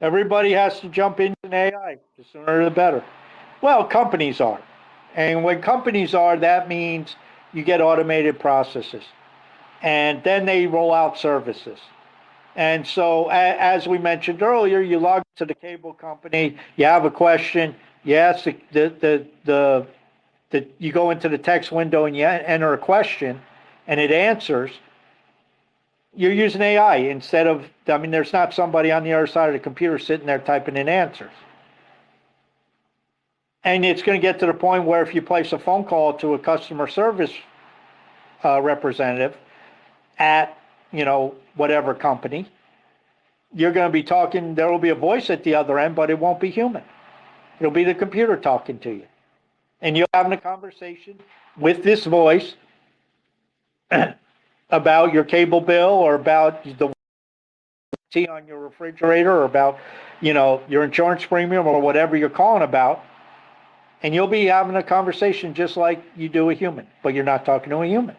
Everybody has to jump into an AI. The sooner the better. Well, companies are. And when companies are, that means you get automated processes. And then they roll out services. And so, as we mentioned earlier, you log to the cable company, you have a question, you ask you go into the text window and you enter a question, and it answers. You're using AI instead of, I mean, there's not somebody on the other side of the computer sitting there typing in answers. And it's going to get to the point where if you place a phone call to a customer service representative at, whatever company, you're going to be talking, there will be a voice at the other end, but it won't be human. It'll be the computer talking to you. And you're having a conversation with this voice about your cable bill or about the tea on your refrigerator or about, your insurance premium or whatever you're calling about. And you'll be having a conversation just like you do a human, but you're not talking to a human.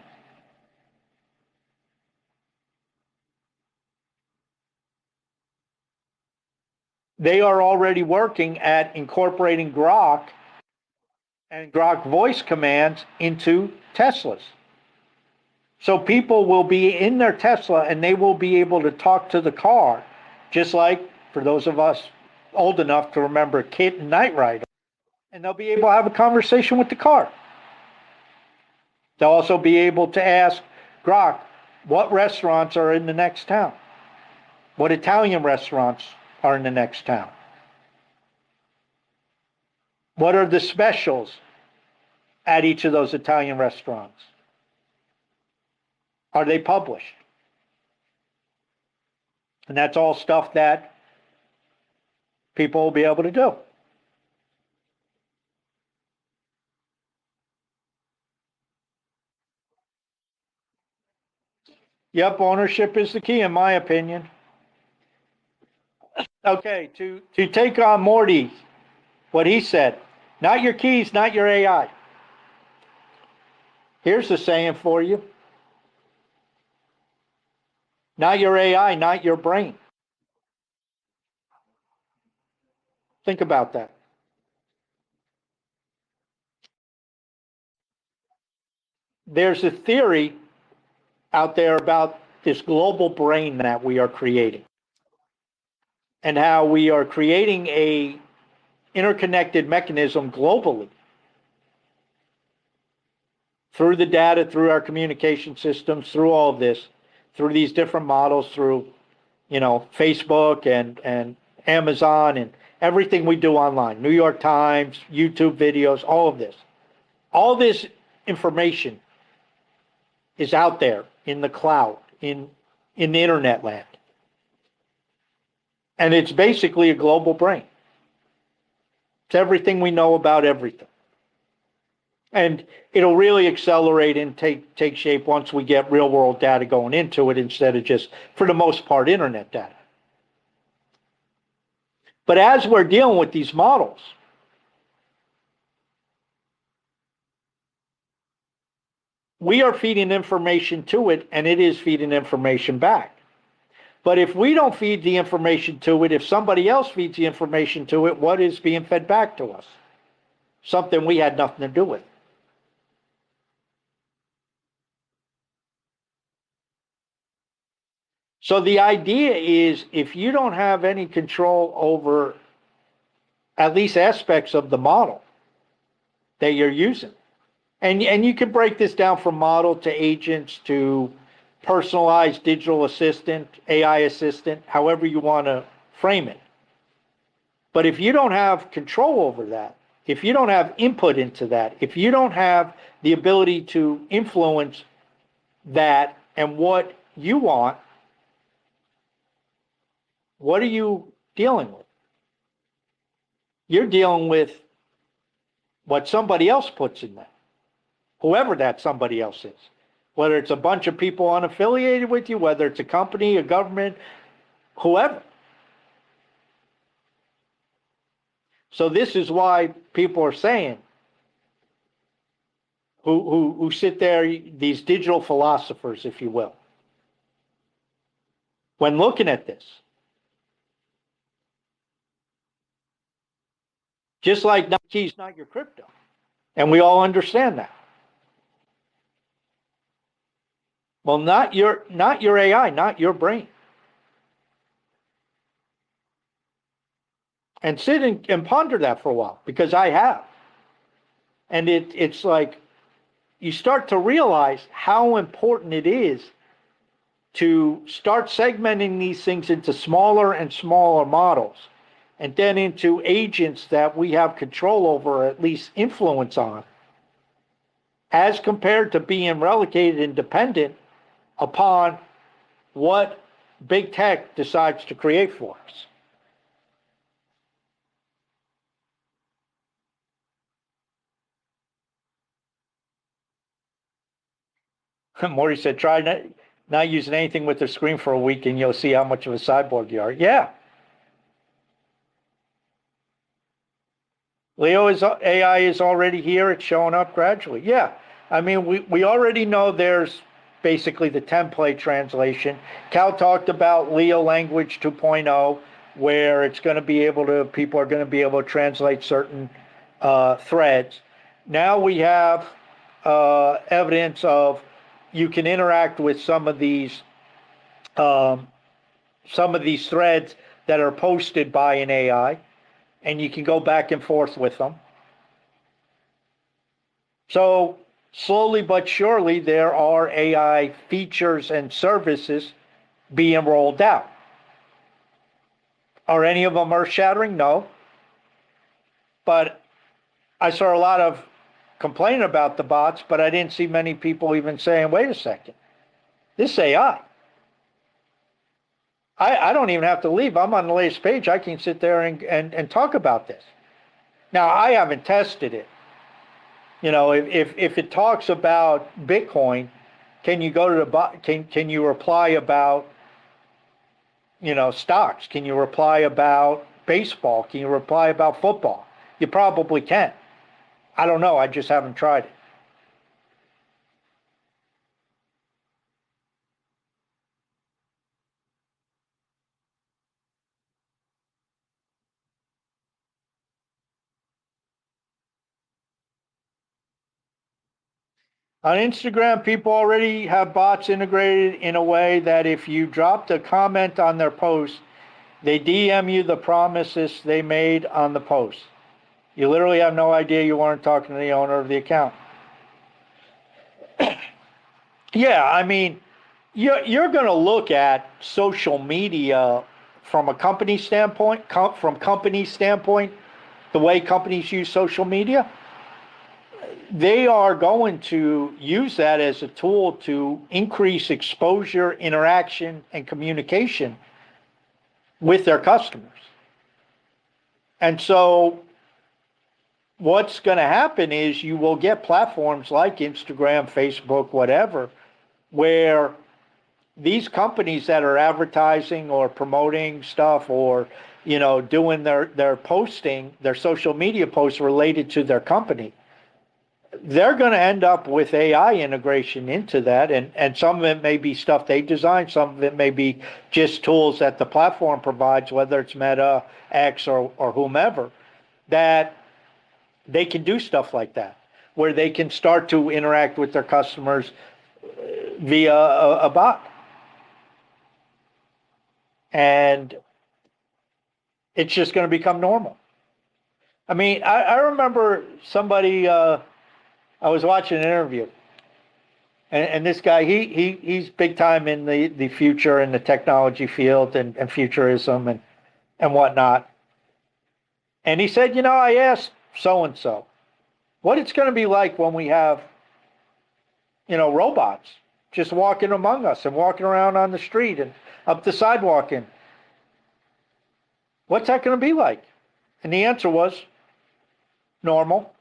They are already working at incorporating Grok and Grok voice commands into Teslas. So people will be in their Tesla and they will be able to talk to the car, just like for those of us old enough to remember Kit and Knight Rider. And they'll be able to have a conversation with the car. They'll also be able to ask Grok, what restaurants are in the next town? What Italian restaurants are in the next town? What are the specials at each of those Italian restaurants? Are they published? And that's all stuff that people will be able to do. Yep, ownership is the key, in my opinion. Okay, to take on Morty, what he said, not your keys, not your AI. Here's the saying for you. Not your AI, not your brain. Think about that. There's a theory out there about this global brain that we are creating and how we are creating a interconnected mechanism globally through the data, through our communication systems, through all of this, through these different models, through, Facebook and Amazon and everything we do online, New York Times, YouTube videos, all of this. All this information is out there in the cloud, in the internet land. And it's basically a global brain. It's everything we know about everything. And it'll really accelerate and take shape once we get real world data going into it instead of just, for the most part, internet data. But as we're dealing with these models, we are feeding information to it and it is feeding information back. But if we don't feed the information to it, if somebody else feeds the information to it, what is being fed back to us? Something we had nothing to do with. So the idea is if you don't have any control over at least aspects of the model that you're using, and you can break this down from model to agents to personalized digital assistant, AI assistant, however you want to frame it. But if you don't have control over that, if you don't have input into that, if you don't have the ability to influence that and what you want, what are you dealing with? You're dealing with what somebody else puts in there, whoever that somebody else is. Whether it's a bunch of people unaffiliated with you, whether it's a company, a government, whoever. So this is why people are saying, who sit there, these digital philosophers, if you will, when looking at this, Just like Nike is not your crypto. And we all understand that. Well, not your AI, not your brain. And sit and ponder that for a while, because I have. And it's like you start to realize how important it is to start segmenting these things into smaller and smaller models, and then into agents that we have control over, or at least influence on, as compared to being relegated and dependent upon what big tech decides to create for us. Morty said, try not using anything with the screen for a week and you'll see how much of a cyborg you are. Yeah. Leo, is AI is already here. It's showing up gradually. Yeah. I mean, we already know there's basically the template translation. Cal talked about Leo language 2.0, where it's going to be able to, people are going to be able to translate certain threads. Now we have evidence of you can interact with some of these threads that are posted by an AI, and you can go back and forth with them. So slowly but surely, there are AI features and services being rolled out. Are any of them earth-shattering? No. But I saw a lot of complaining about the bots, but I didn't see many people even saying, wait a second, this AI. I don't even have to leave. I'm on the latest page. I can sit there and talk about this. Now, I haven't tested it. You know, if it talks about Bitcoin, can you go to the bot? Can you reply about, you know, stocks? Can you reply about baseball? Can you reply about football? You probably can. I don't know. I just haven't tried it. On Instagram, people already have bots integrated in a way that if you dropped a comment on their post, they DM you the promises they made on the post. You literally have no idea you weren't talking to the owner of the account. Yeah, I mean, you're going to look at social media from a company standpoint, from company standpoint, the way companies use social media. They are going to use that as a tool to increase exposure, interaction, and communication with their customers. And so what's going to happen is you will get platforms like Instagram, Facebook, whatever, where these companies that are advertising or promoting stuff, or, you know, doing their posting, their social media posts related to their company, they're going to end up with AI integration into that. And some of it may be stuff they designed. Some of it may be just tools that the platform provides, whether it's Meta, X, or whomever, that they can do stuff like that, where they can start to interact with their customers via a bot. And it's just going to become normal. I mean, I remember somebody, I was watching an interview, and this guy, he's big time in the future and the technology field and futurism and whatnot. And he said, you know, I asked so-and-so what it's going to be like when we have, you know, robots just walking among us and walking around on the street and up the sidewalk, and what's that going to be like? And the answer was normal.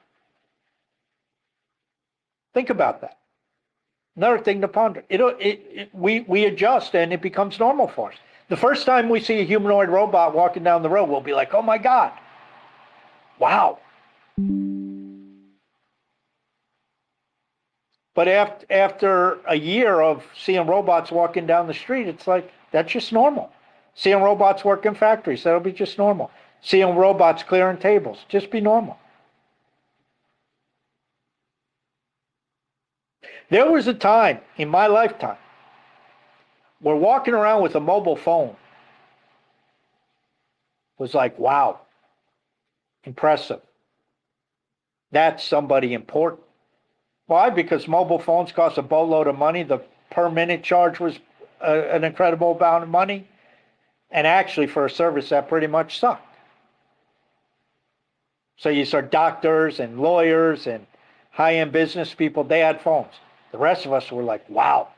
Think about that. Another thing to ponder. We adjust and it becomes normal for us. The first time we see a humanoid robot walking down the road, we'll be like, oh my God, wow. But after a year of seeing robots walking down the street, it's like, that's just normal. Seeing robots work in factories, that'll be just normal. seeing robots clearing tables. Just be normal. There was a time in my lifetime where walking around with a mobile phone was like, wow, impressive. That's somebody important. Why? Because mobile phones cost a boatload of money. The per minute charge was an incredible amount of money. And actually, for a service that pretty much sucked. So you saw doctors and lawyers and high-end business people, they had phones. The rest of us were like, wow.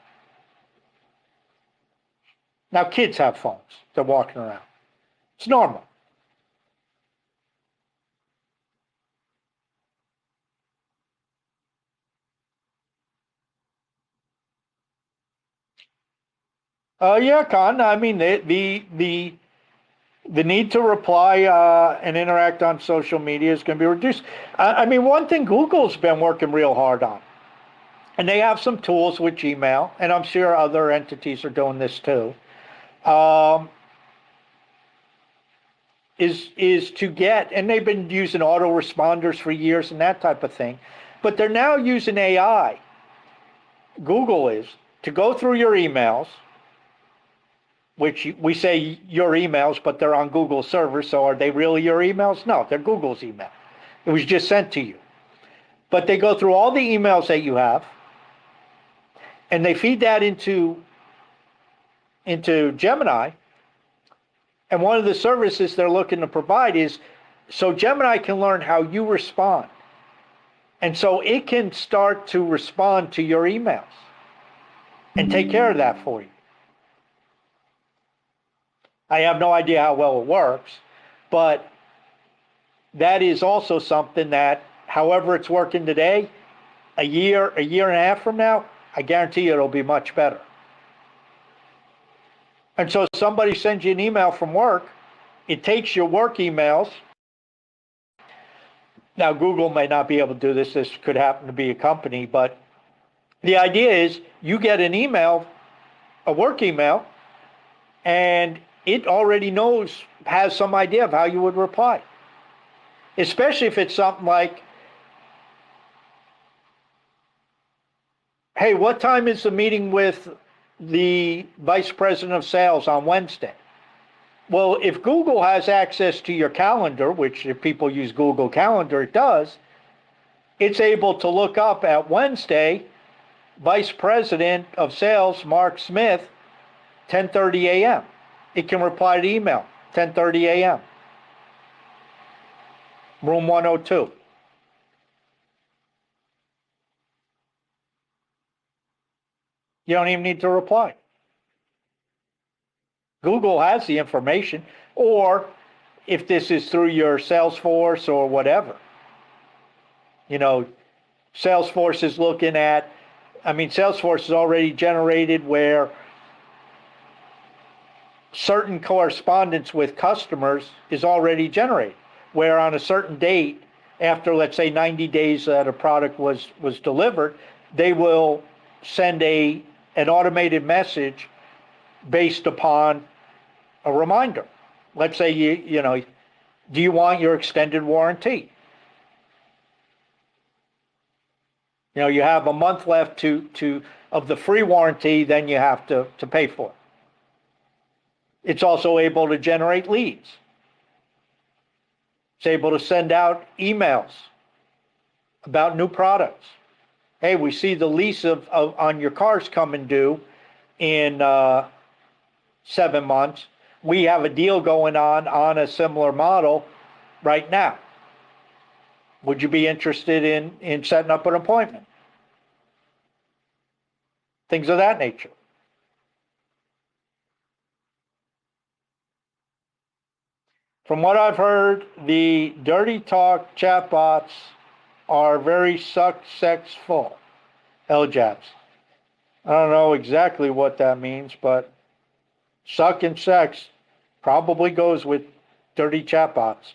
Now kids have phones. They're walking around. It's normal. Yeah, Con. I mean, the need to reply and interact on social media is going to be reduced. I mean, one thing Google's been working real hard on, and they have some tools with Gmail, and I'm sure other entities are doing this too, is to get, and they've been using autoresponders for years and that type of thing, but they're now using AI, Google is, to go through your emails, which we say your emails, but they're on Google servers, so are they really your emails? No, they're Google's email. It was just sent to you. But they go through all the emails that you have, and they feed that into Gemini, and one of the services they're looking to provide is so Gemini can learn how you respond. And so it can start to respond to your emails and take care of that for you. I have no idea how well it works, but that is also something that, however it's working today, a year and a half from now, I guarantee you it'll be much better. And so somebody sends you an email from work, it takes your work emails. Now, Google may not be able to do this. This could happen to be a company, but the idea is you get an email, a work email, and it already knows, has some idea of how you would reply. Especially if it's something like, hey, what time is the meeting with the vice president of sales on Wednesday? Well, if Google has access to your calendar, which if people use Google Calendar, it does, it's able to look up at Wednesday, vice president of sales, Mark Smith, 10:30 a.m. It can reply to email, 10:30 a.m. Room 102. You don't even need to reply. Google has the information, or if this is through your Salesforce or whatever. You know, Salesforce is looking at, I mean, Salesforce is already generated where certain correspondence with customers is already generated, where on a certain date, after let's say 90 days that a product was delivered, they will send an automated message based upon a reminder. Let's say you know, do you want your extended warranty? You know, you have a month left of the free warranty, then you have to pay for it. It's also able to generate leads. It's able to send out emails about new products. Hey, we see the lease on your car's coming due in 7 months. We have a deal going on a similar model right now. Would you be interested in setting up an appointment? Things of that nature. From what I've heard, the dirty talk chatbots are very successful. LJABs. I don't know exactly what that means, but suck and sex probably goes with dirty chatbots.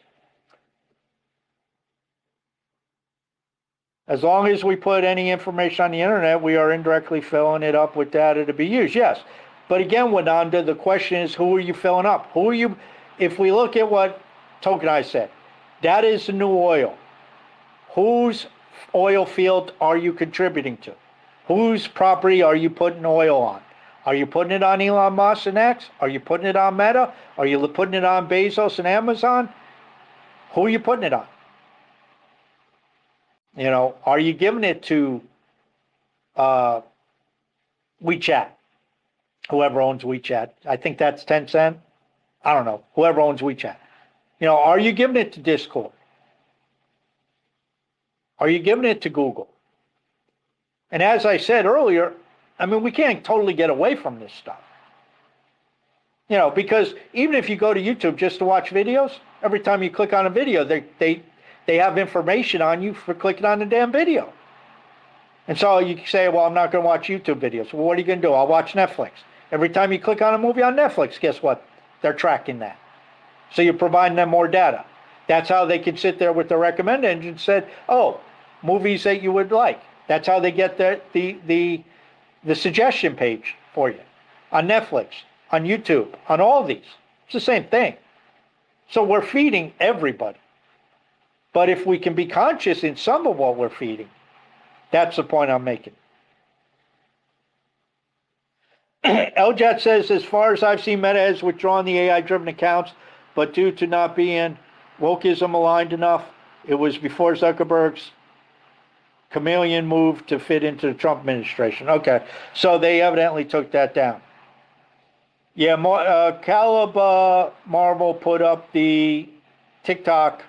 As long as we put any information on the internet, we are indirectly filling it up with data to be used. Yes. But again, Wananda, the question is, who are you filling up? Who are you? If we look at what tokenized set. That is the new oil. Whose oil field are you contributing to? Whose property are you putting oil on? Are you putting it on Elon Musk and X? Are you putting it on Meta? Are you putting it on Bezos and Amazon? Who are you putting it on? You know, are you giving it to WeChat? Whoever owns WeChat. I think that's Tencent. I don't know. Whoever owns WeChat. You know, are you giving it to Discord? Are you giving it to Google? And as I said earlier, I mean, we can't totally get away from this stuff. You know, because even if you go to YouTube just to watch videos, every time you click on a video, they have information on you for clicking on the damn video. And so you say, well, I'm not going to watch YouTube videos. Well, what are you going to do? I'll watch Netflix. Every time you click on a movie on Netflix, guess what? They're tracking that. So you're providing them more data. That's how they can sit there with the recommend engine and said, oh, movies that you would like. That's how they get the suggestion page for you on Netflix, on YouTube, on all these. It's the same thing. So we're feeding everybody. But if we can be conscious in some of what we're feeding, that's the point I'm making. Eljat says, as far as I've seen, Meta has withdrawn the AI-driven accounts, but due to not being wokeism aligned enough, it was before Zuckerberg's chameleon move to fit into the Trump administration. Okay, so they evidently took that down. Yeah, Caleb Marvel put up the TikTok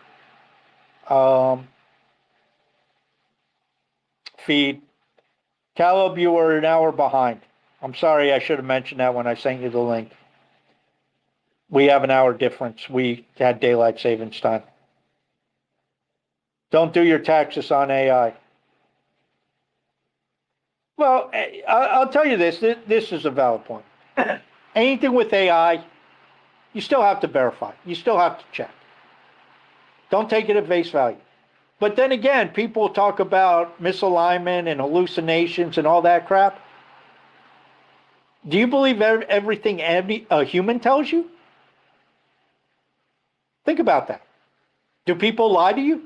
feed. Caleb, you were an hour behind. I'm sorry, I should have mentioned that when I sent you the link. We have an hour difference. We had daylight savings time. Don't do your taxes on AI. Well, I'll tell you this. This is a valid point. Anything with AI, you still have to verify. You still have to check. Don't take it at face value. But then again, people talk about misalignment and hallucinations and all that crap. Do you believe everything a human tells you? Think about that. Do people lie to you?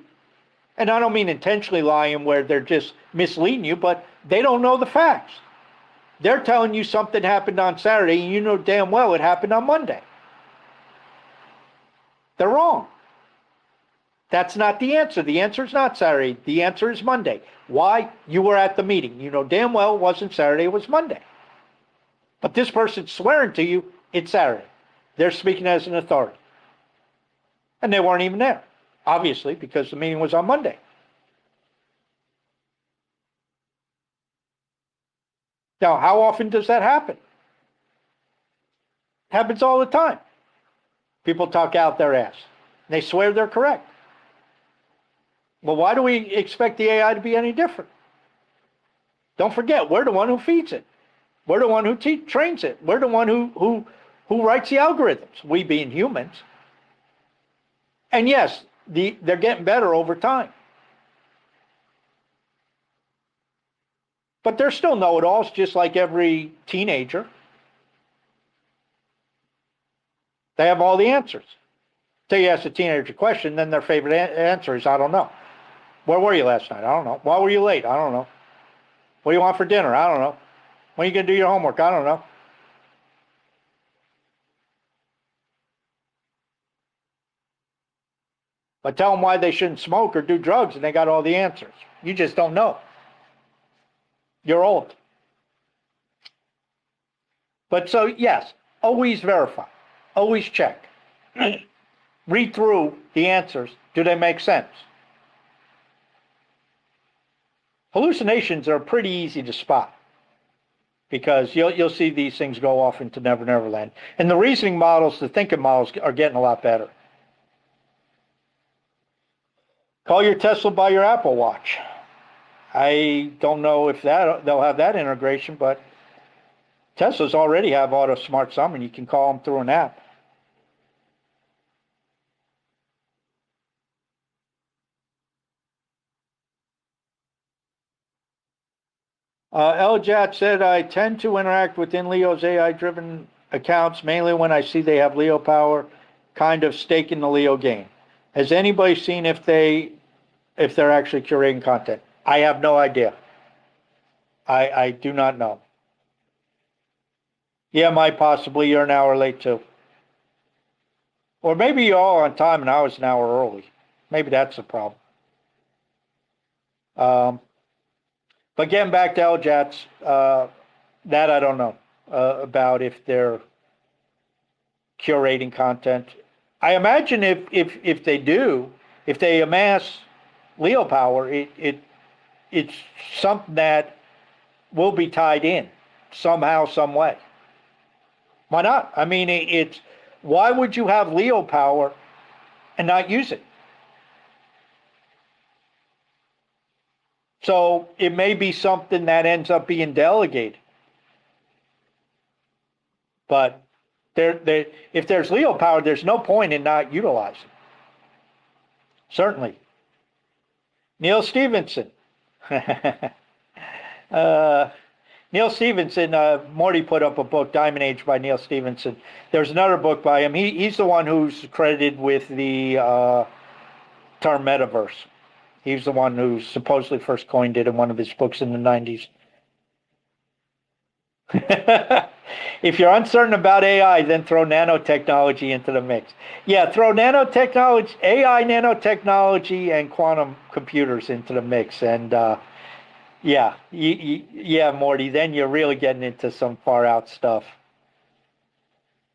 And I don't mean intentionally lying where they're just misleading you, but they don't know the facts. They're telling you something happened on Saturday, and you know damn well it happened on Monday. They're wrong. That's not the answer. The answer is not Saturday. The answer is Monday. Why? You were at the meeting. You know damn well it wasn't Saturday, it was Monday. But this person's swearing to you it's Saturday. They're speaking as an authority. And they weren't even there, obviously, because the meeting was on Monday. Now, how often does that happen? It happens all the time. People talk out their ass. They swear they're correct. Well, why do we expect the AI to be any different? Don't forget, we're the one who feeds it. We're the one who trains it. We're the one who writes the algorithms, we being humans. And yes, they're getting better over time. But they're still know-it-alls, just like every teenager. They have all the answers. So you ask a teenager a question, then their favorite answer is, I don't know. Where were you last night? I don't know. Why were you late? I don't know. What do you want for dinner? I don't know. When are you going to do your homework? I don't know. But tell them why they shouldn't smoke or do drugs, and they got all the answers. You just don't know. You're old. But so, yes, always verify. Always check. Read through the answers. Do they make sense? Hallucinations are pretty easy to spot because you'll see these things go off into Never Never Land. And the reasoning models, the thinking models are getting a lot better. Call your Tesla by your Apple Watch. I don't know if they'll have that integration, but Teslas already have auto smart summon. You can call them through an app. Eljat said, I tend to interact within Leo's AI-driven accounts, mainly when I see they have Leo power, kind of staking the Leo game. Has anybody seen if they're actually curating content? I have no idea. I do not know. Yeah, might possibly you're an hour late too. Or maybe you're all on time and I was an hour early. Maybe that's the problem. Um, but getting back to LJATs, that I don't know about if they're curating content. I imagine if they do, if they amass Leo power, it's something that will be tied in somehow, some way. Why not? I mean, it's why would you have Leo power and not use it? So it may be something that ends up being delegated. But if there's Leo power, there's no point in not utilizing. Certainly. Neil Stevenson. uh, Neil Stevenson, Morty put up a book, Diamond Age by Neil Stevenson. There's another book by him. He's the one who's credited with the term metaverse. He's the one who supposedly first coined it in one of his books in the 90s. If you're uncertain about AI, then throw nanotechnology into the mix. Yeah, throw nanotechnology, AI, nanotechnology, and quantum computers into the mix. And yeah, yeah, Morty, then you're really getting into some far out stuff.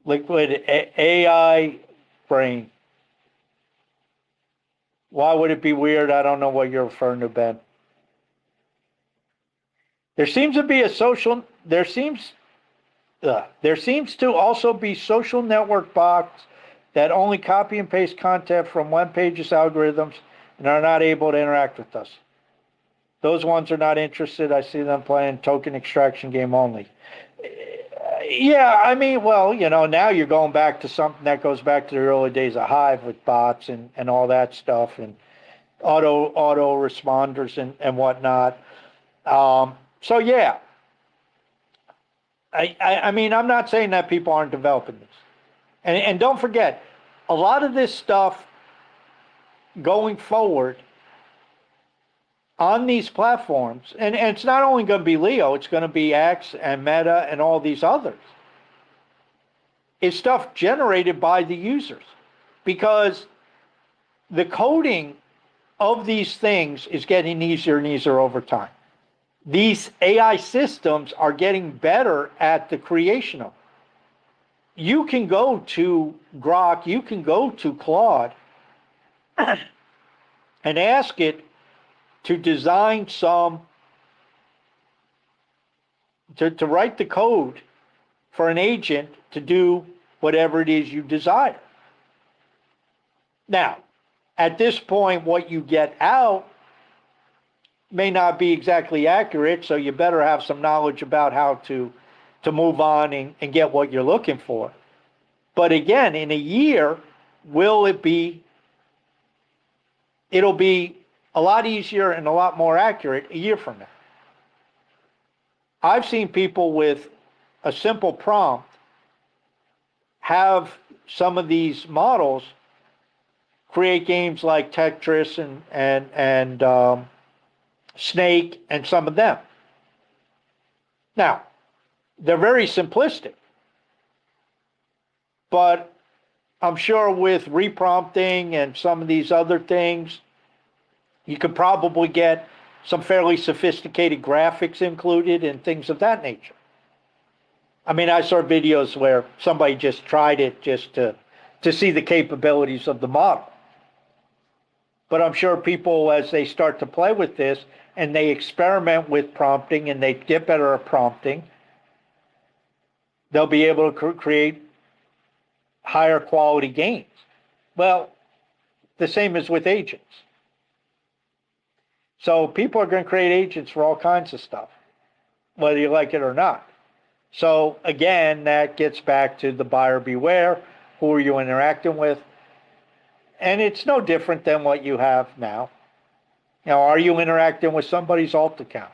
Liquid AI brain. Why would it be weird? I don't know what you're referring to, Ben. There seems to be a social, there seems to also be social network bots that only copy and paste content from web pages algorithms and are not able to interact with us. Those ones are not interested. I see them playing token extraction game only. Yeah, I mean, well, now you're going back to something that goes back to the early days of Hive with bots and all that stuff and auto responders and whatnot. So yeah, I mean, I'm not saying that people aren't developing this. And don't forget, a lot of this stuff going forward on these platforms, and it's not only going to be Leo, it's going to be X and Meta and all these others, is stuff generated by the users. Because the coding of these things is getting easier and easier over time. These AI systems are getting better at the creation of them. You can go to Grok, you can go to Claude and ask it to design to write the code for an agent to do whatever it is you desire. Now, at this point, what you get out may not be exactly accurate, so you better have some knowledge about how to move on and get what you're looking for. But again, in a year, it'll be a lot easier and a lot more accurate a year from now. I've seen people with a simple prompt have some of these models create games like Tetris and Snake and some of them. Now, they're very simplistic, but I'm sure with reprompting and some of these other things, you could probably get some fairly sophisticated graphics included and things of that nature. I mean, I saw videos where somebody just tried it just to see the capabilities of the model. But I'm sure people, as they start to play with this and they experiment with prompting and they get better at prompting, they'll be able to create higher quality games. Well, the same as with agents. So people are going to create agents for all kinds of stuff, whether you like it or not. So again, that gets back to the buyer beware. Who are you interacting with? And it's no different than what you have now. Are you interacting with somebody's alt account?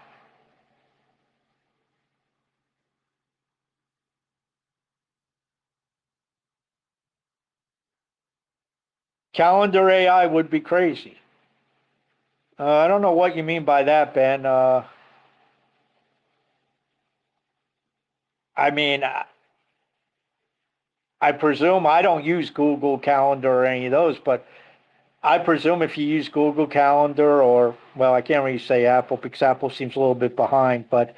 Calendar AI would be crazy. I don't know what you mean by that, Ben. I mean, I presume I don't use Google Calendar or any of those, but I presume if you use Google Calendar or, well, I can't really say Apple because Apple seems a little bit behind, but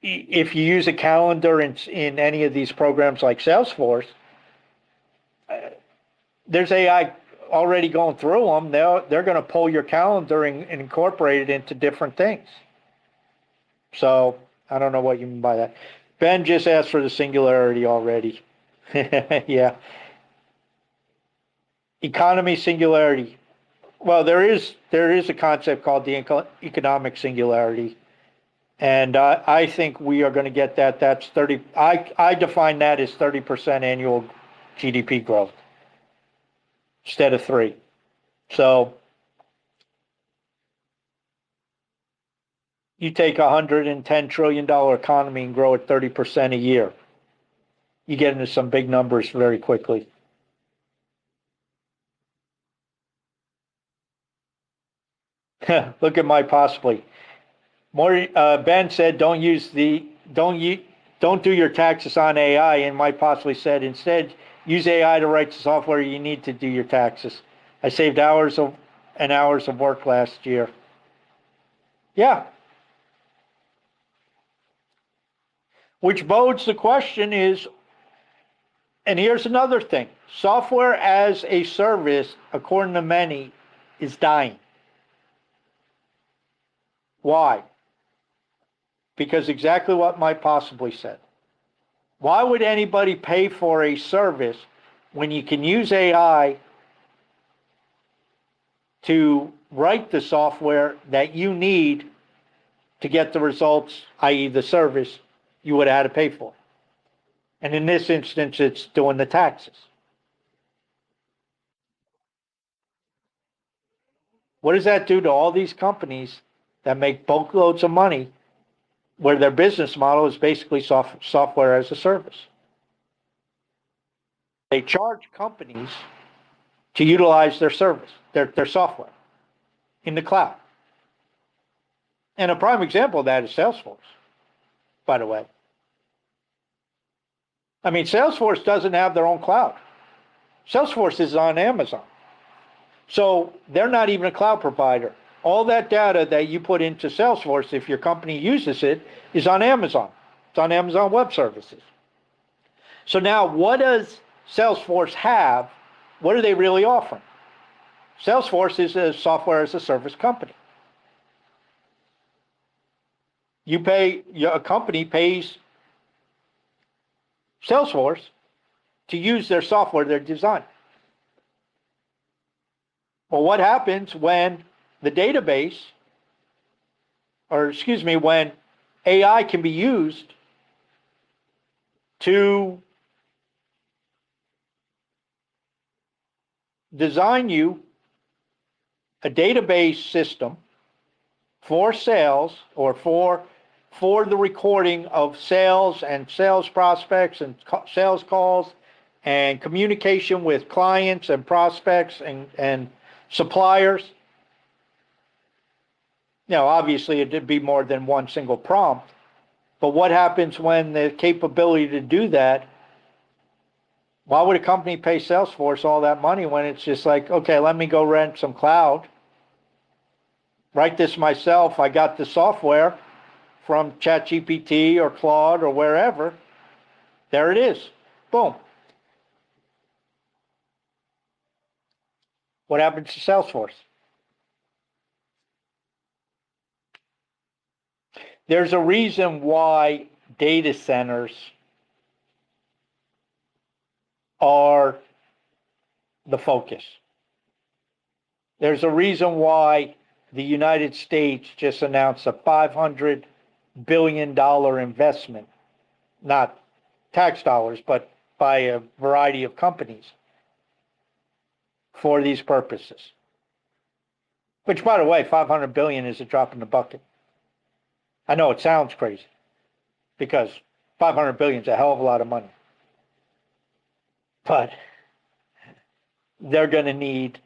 if you use a calendar in any of these programs like Salesforce, there's AI already going through them. They're going to pull your calendar and incorporate it into different things. So I don't know what you mean by that. Ben just asked for the singularity already. Yeah. Economy singularity. Well, there is a concept called the economic singularity, and I think we are going to get that. That's 30. I define that as 30% annual GDP growth instead of 3. So you take $110 trillion economy and grow it 30% a year. You get into some big numbers very quickly. Look at my possibly. More Ben said, don't do your taxes on AI, and Mike possibly said instead use AI to write the software you need to do your taxes. I saved hours of work last year. Yeah, which bodes the question is, and here's another thing: software as a service, according to many, is dying. Why? Because exactly what Mike possibly said. Why would anybody pay for a service when you can use AI to write the software that you need to get the results, i.e., the service you would have had to pay for? And in this instance, it's doing the taxes. What does that do to all these companies that make bulk loads of money where their business model is basically software as a service? They charge companies to utilize their service, their software in the cloud. And a prime example of that is Salesforce, by the way. I mean, Salesforce doesn't have their own cloud. Salesforce is on Amazon. So they're not even a cloud provider. All that data that you put into Salesforce, if your company uses it, is on Amazon. It's on Amazon Web Services. So now what does Salesforce have? What are they really offering? Salesforce is a software as a service company. A company pays Salesforce to use their software they're designed. Well, what happens when the database, when AI can be used to design you a database system for sales or for the recording of sales and sales prospects and sales calls and communication with clients and prospects and suppliers. Now, obviously, it did be more than one single prompt, but what happens when the capability to do that? Why would a company pay Salesforce all that money when it's just like, okay, let me go rent some cloud, write this myself. I got the software from ChatGPT or Claude or wherever. There it is. Boom. What happens to Salesforce? There's a reason why data centers are the focus. There's a reason why the United States just announced a $500 billion investment, not tax dollars, but by a variety of companies for these purposes. Which, by the way, 500 billion is a drop in the bucket. I know it sounds crazy because 500 billion is a hell of a lot of money. But they're going to need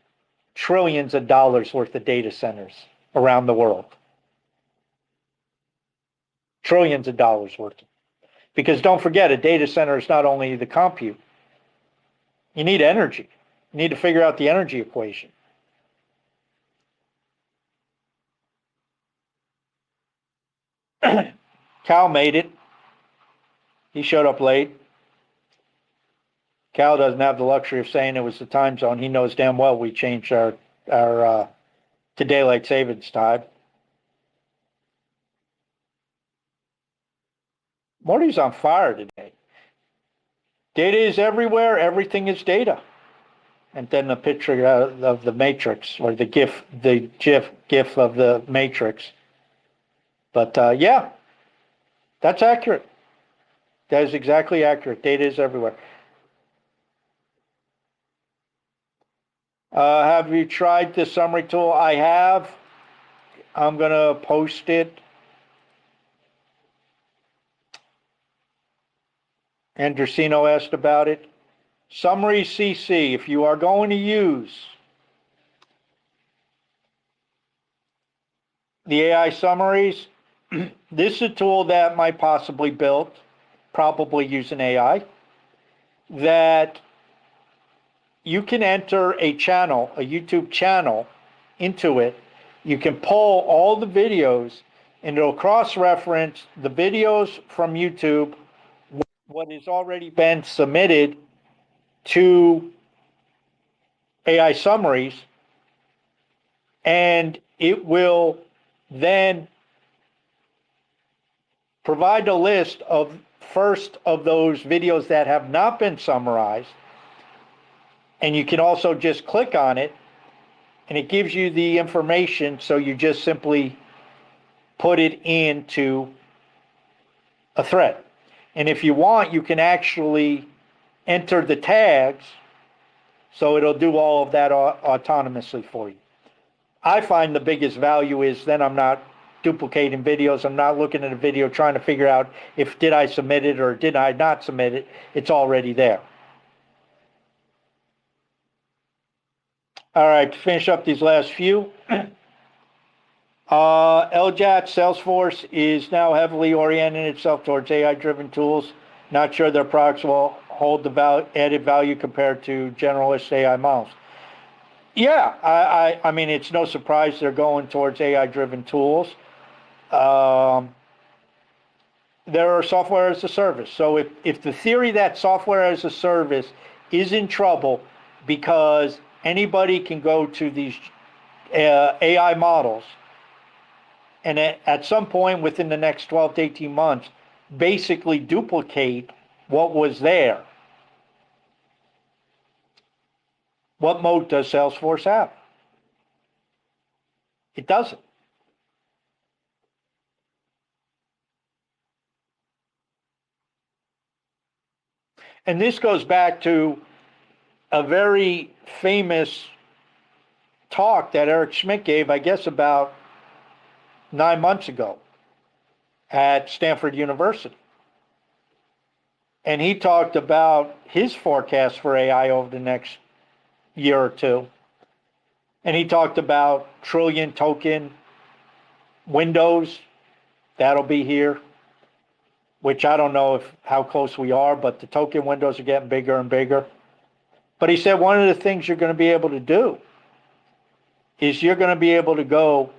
trillions of dollars worth of data centers around the world. Trillions of dollars worth. Because don't forget, a data center is not only the compute, you need energy. You need to figure out the energy equation. Cal made it. He showed up late. Cal doesn't have the luxury of saying it was the time zone. He knows damn well we changed our to daylight savings time. Morty's on fire today. Data is everywhere. Everything is data. And then the picture of the matrix, or the GIF of the matrix. But yeah, that's accurate. That is exactly accurate. Data is everywhere. Have you tried the summary tool? I have. I'm going to post it. Andresino asked about it. Summary CC, if you are going to use the AI summaries, this is a tool that might possibly build, probably using AI, that you can enter a channel, a YouTube channel, into it. You can pull all the videos, and it'll cross-reference the videos from YouTube, what has already been submitted to AI summaries, and it will then provide a list of first of those videos that have not been summarized, and you can also just click on it and it gives you the information, so you just simply put it into a thread. And if you want, you can actually enter the tags, so it'll do all of that autonomously for you. I find the biggest value is then I'm not duplicating videos. I'm not looking at a video trying to figure out if did I submit it or did I not submit it. It's already there. All right, to finish up these last few. LJAT, Salesforce is now heavily orienting itself towards AI-driven tools. Not sure their products will hold the added value compared to generalist AI models. Yeah, I mean, it's no surprise they're going towards AI-driven tools. There are software as a service. So if the theory that software as a service is in trouble because anybody can go to these AI models and at some point within the next 12 to 18 months, basically duplicate what was there, what moat does Salesforce have? It doesn't. And this goes back to a very famous talk that Eric Schmidt gave, I guess, about 9 months ago at Stanford University. And he talked about his forecast for AI over the next year or two. And he talked about trillion token windows. That'll be here, which I don't know how close we are, but the token windows are getting bigger and bigger. But he said one of the things you're going to be able to do is you're going to be able to go,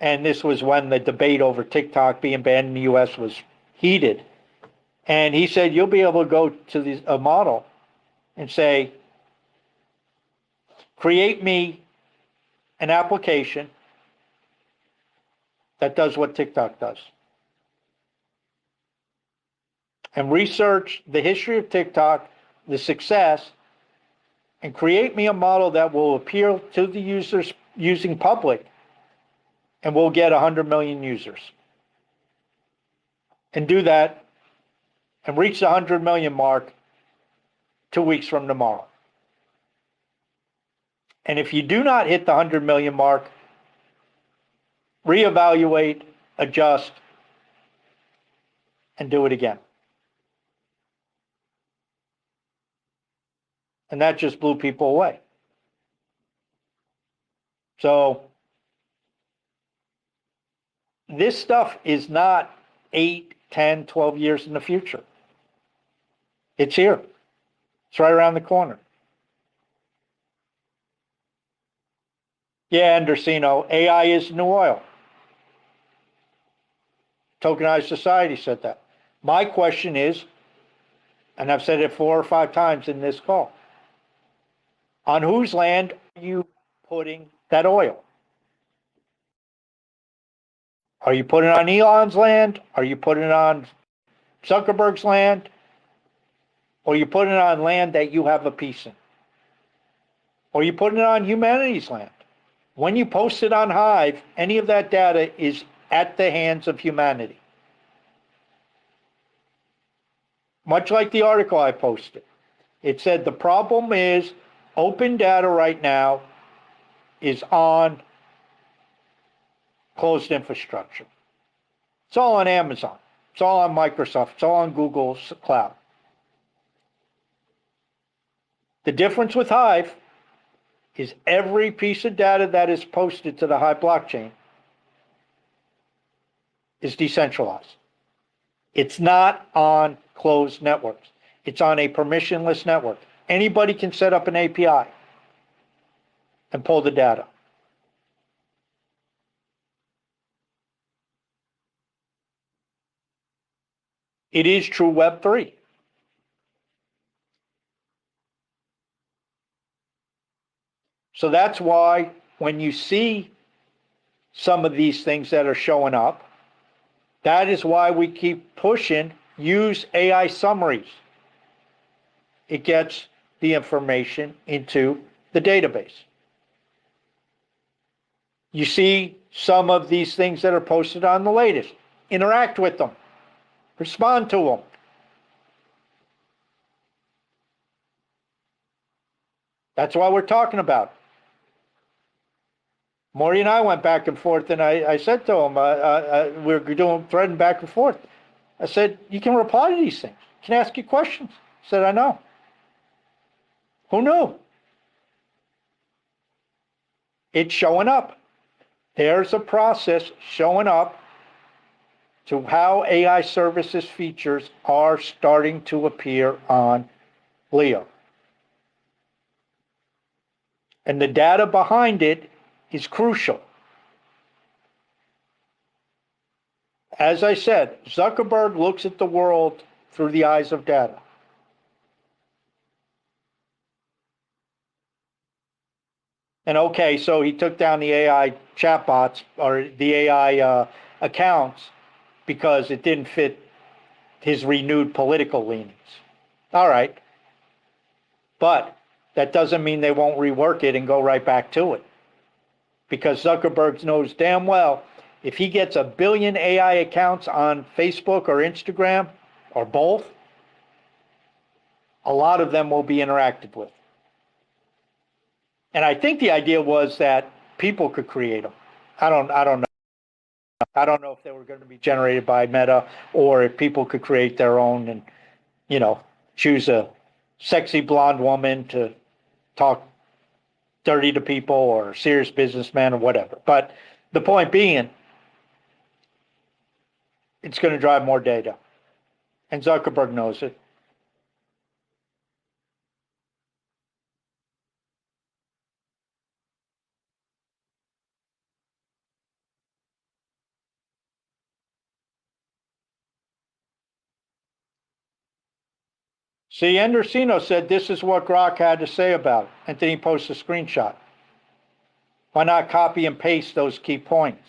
and this was when the debate over TikTok being banned in the US was heated. And he said you'll be able to go to a model and say, create me an application that does what TikTok does. And research the history of TikTok, the success, and create me a model that will appeal to the users using public, and we'll get 100 million users. And do that and reach the 100 million mark 2 weeks from tomorrow. And if you do not hit the 100 million mark, reevaluate, adjust, and do it again. And that just blew people away. So this stuff is not 8, 10, 12 years in the future. It's here. It's right around the corner. Yeah, Andersino, AI is new oil. Tokenized society said that. My question is, and I've said it 4 or 5 times in this call, on whose land are you putting that oil? Are you putting it on Elon's land? Are you putting it on Zuckerberg's land? Or are you putting it on land that you have a piece in? Or are you putting it on humanity's land? When you post it on Hive, any of that data is at the hands of humanity. Much like the article I posted. It said the problem is open data right now is on closed infrastructure. It's all on Amazon. It's all on Microsoft. It's all on Google's cloud. The difference with Hive is every piece of data that is posted to the Hive blockchain is decentralized. It's not on closed networks. It's on a permissionless network. Anybody can set up an API and pull the data. It is true Web3. So that's why when you see some of these things that are showing up, that is why we keep pushing use AI summaries. It gets the information into the database. You see some of these things that are posted on the latest. Interact with them. Respond to them. That's why we're talking about it. Maury and I went back and forth, and I said to him, we were doing threading back and forth. I said, you can reply to these things. You can ask you questions. He said, I know. Who knew? It's showing up. There's a process showing up to how AI services features are starting to appear on Leo. And the data behind it is crucial. As I said, Zuckerberg looks at the world through the eyes of data. And okay, so he took down the AI chatbots or the AI accounts because it didn't fit his renewed political leanings. All right. But that doesn't mean they won't rework it and go right back to it. Because Zuckerberg knows damn well if he gets 1 billion AI accounts on Facebook or Instagram or both, a lot of them will be interacted with. And I think the idea was that people could create them. I don't know. I don't know if they were going to be generated by Meta or if people could create their own and, choose a sexy blonde woman to talk dirty to people or a serious businessman or whatever. But the point being, it's going to drive more data. And Zuckerberg knows it. See, Andersino said this is what Grok had to say about it. And then he posts a screenshot. Why not copy and paste those key points?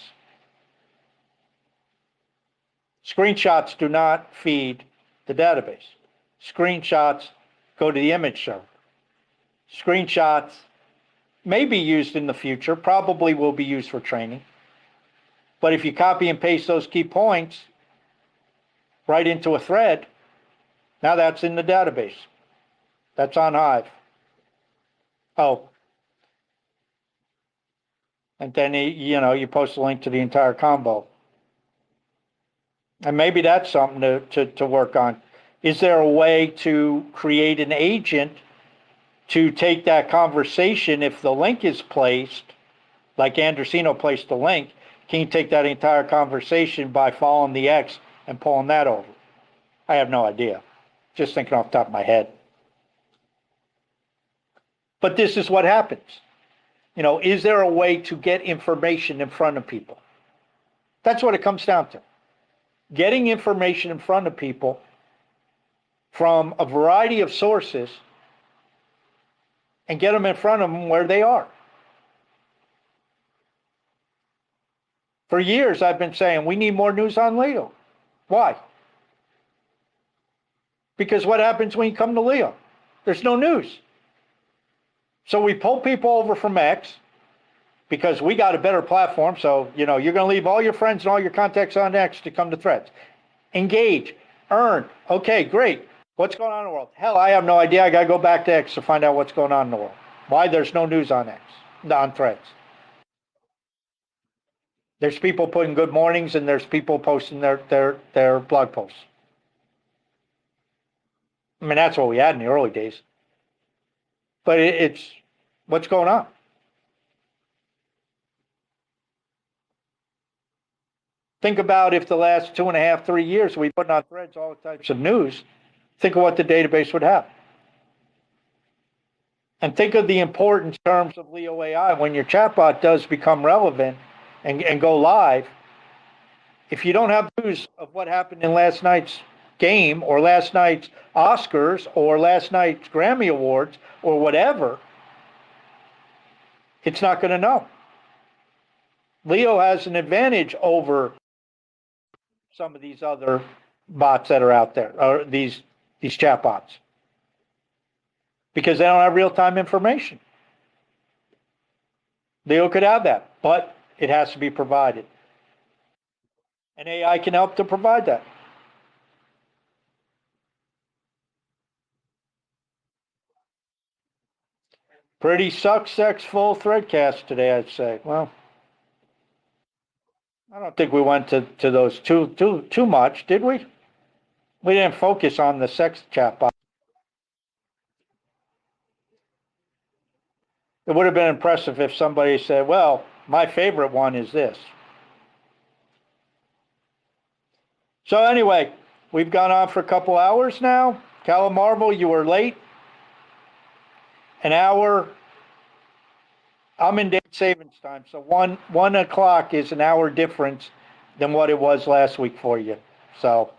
Screenshots do not feed the database. Screenshots go to the image server. Screenshots may be used in the future, probably will be used for training. But if you copy and paste those key points right into a thread, now that's in the database. That's on Hive. Oh. And then, you post a link to the entire combo. And maybe that's something to work on. Is there a way to create an agent to take that conversation if the link is placed, like Andresino placed the link, can you take that entire conversation by following the X and pulling that over? I have no idea. Just thinking off the top of my head. But this is what happens. Is there a way to get information in front of people? That's what it comes down to. Getting information in front of people from a variety of sources and get them in front of them where they are. For years, I've been saying we need more news on Leo. Why? Because what happens when you come to Leo? There's no news. So we pull people over from X because we got a better platform. So, you're going to leave all your friends and all your contacts on X to come to Threads. Engage, earn. Okay, great. What's going on in the world? Hell, I have no idea. I got to go back to X to find out what's going on in the world. Why there's no news on X, on Threads. There's people putting good mornings and there's people posting their blog posts. I mean, that's what we had in the early days. But it's what's going on. Think about if the last 2.5, 3 years we put on Threads all types of news. Think of what the database would have. And think of the importance in terms of Leo AI when your chatbot does become relevant and go live. If you don't have news of what happened in last night's game or last night's Oscars or last night's Grammy Awards or whatever, it's not going to know. Leo has an advantage over some of these other bots that are out there, or these chat bots, because they don't have real-time information. Leo could have that, but it has to be provided. And AI can help to provide that. Pretty successful threadcast today, I'd say. Well, I don't think we went to those too much, did we? We didn't focus on the sex chatbot. It would have been impressive if somebody said, well, my favorite one is this. So anyway, we've gone on for a couple hours now. Callum Marvel, you were late. An hour. I'm in daylight savings time, so 1 o'clock is an hour difference than what it was last week for you. So,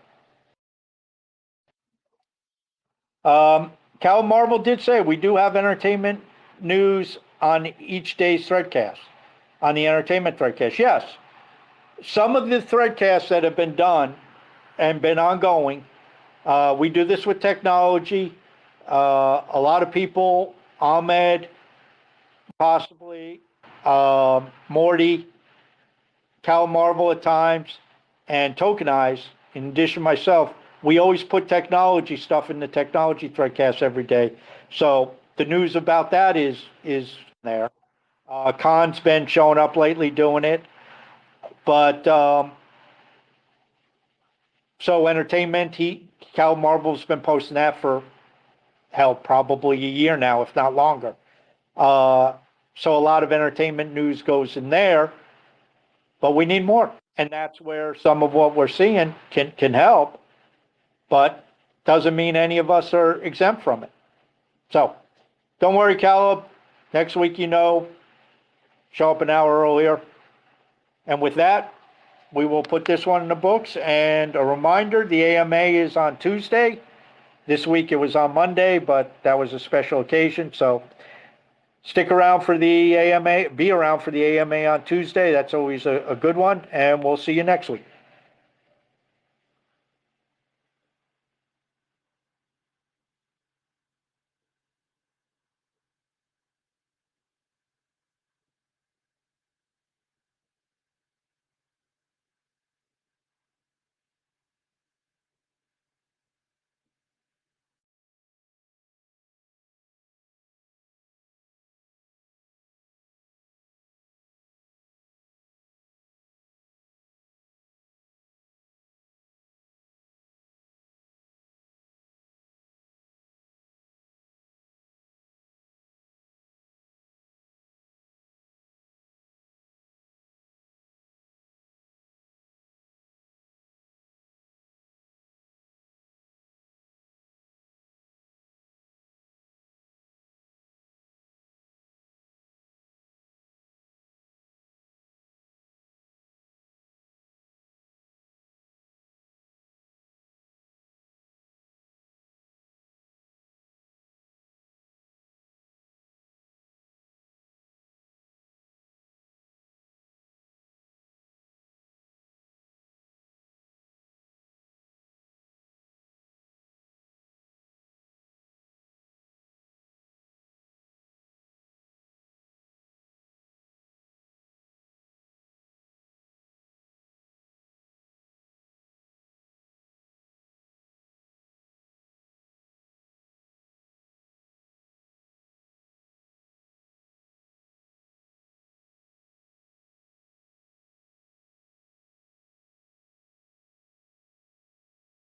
Callum Marvel did say we do have entertainment news on each day's threadcast, on the entertainment threadcast. Yes, some of the threadcasts that have been done and been ongoing, we do this with technology. A lot of people, Ahmed, possibly, Morty, Cal Marvel at times, and Tokenize, in addition to myself, we always put technology stuff in the technology threadcast every day. So the news about that is there. Khan's been showing up lately doing it. But so entertainment, Cal Marvel's been posting that for, hell, probably a year now, if not longer. So a lot of entertainment news goes in there, but we need more. And that's where some of what we're seeing can help, but doesn't mean any of us are exempt from it. So don't worry, Caleb. Next week, show up an hour earlier. And with that, we will put this one in the books. And a reminder, the AMA is on Tuesday. This week it was on Monday, but that was a special occasion. So stick around for the AMA, be around for the AMA on Tuesday. That's always a good one. And we'll see you next week.